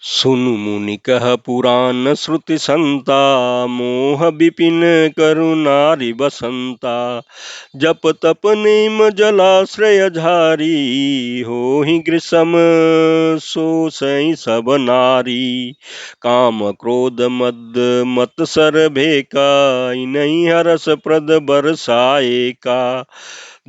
सुनु मुनि कह पुराण श्रुति संता, मोह विपिन करुणारि बसंता। जप तप नेम जलाश्रय झारी, होहि ग्रीसम सोसई सब नारी। काम क्रोध मद मत्सर भेका, इनहि हरस प्रद बरसाए का।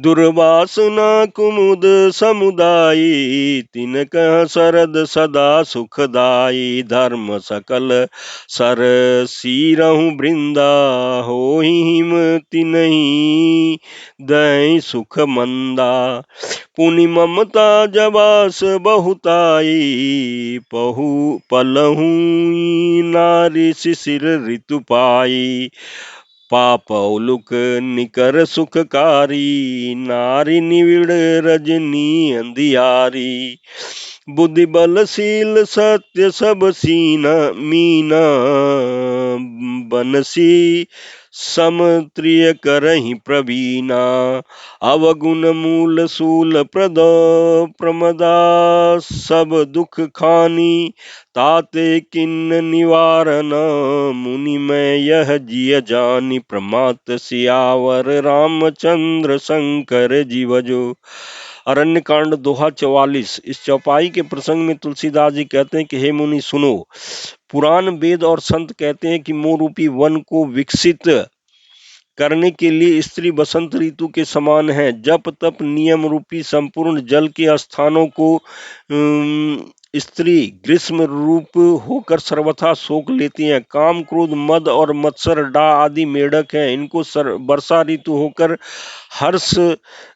दुर्वासना कुमुद समुदायी, तिनकह शरद सदा सुखदायी। धर्म सकल सर सीरहु वृंदा, होहि हिम तिनहि दहि सुख मंदा। पुनि ममता जबास बहुताई, पहु पलहु नारी शिशिर ऋतु पाई। पाप औलुक निकर सुखकारी, नारी निविड़ रजनी अंधियारी। बुद्धि बलशील सत्य सब सीना मीना, बनसी सम त्रिय करहि प्रवीणा। अवगुण मूल सूल प्रदो प्रमदा, सब दुख खानी ताते किन्न निवारण। मुनि मैं यह जिय जानि प्रमात, सियावर रामचंद्र शंकर जीव जो। अरण्य कांड दोहा 44। इस चौपाई के प्रसंग में तुलसीदास जी कहते हैं कि हे मुनि सुनो, पुराण वेद और संत कहते हैं कि मोह रूपी वन को विकसित करने के लिए स्त्री बसंत ऋतु के समान है। जप तप नियम रूपी संपूर्ण जल के स्थानों को स्त्री ग्रीष्म रूप होकर सर्वथा सोख लेती हैं। काम क्रोध मद और मत्सर डा आदि मेढक हैं, इनको वर्षा ऋतु होकर हर्ष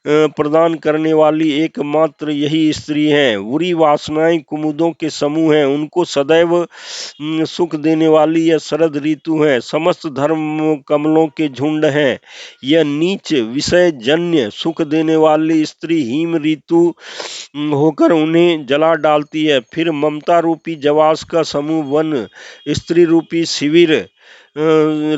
प्रदान करने वाली एकमात्र यही स्त्री है। बुरी वासनाएं कुमुदों के समूह हैं, उनको सदैव सुख देने वाली यह शरद ऋतु है। समस्त धर्म कमलों के झुंड है। यह नीच विषय जन्य सुख देने वाली स्त्री हिम ऋतु होकर उन्हें जला डालती है। फिर ममता रूपी जवास का समूह वन स्त्री रूपी शिविर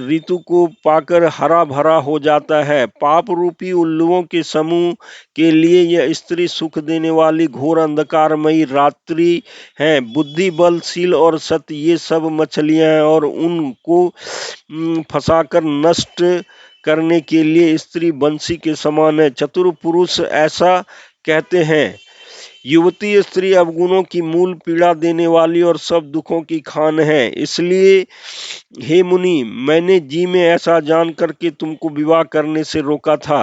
ऋतु को पाकर हरा भरा हो जाता है। पाप रूपी उल्लुओं के समूह के लिए यह स्त्री सुख देने वाली घोर अंधकारमयी रात्रि है। बुद्धि बलशील और सत्य ये सब मछलियां हैं और उनको फंसाकर नष्ट करने के लिए स्त्री बंसी के समान है। चतुर पुरुष ऐसा कहते हैं, युवती स्त्री अवगुणों की मूल पीड़ा देने वाली और सब दुखों की खान है। इसलिए हे मुनि, मैंने जी में ऐसा जान करके तुमको विवाह करने से रोका था।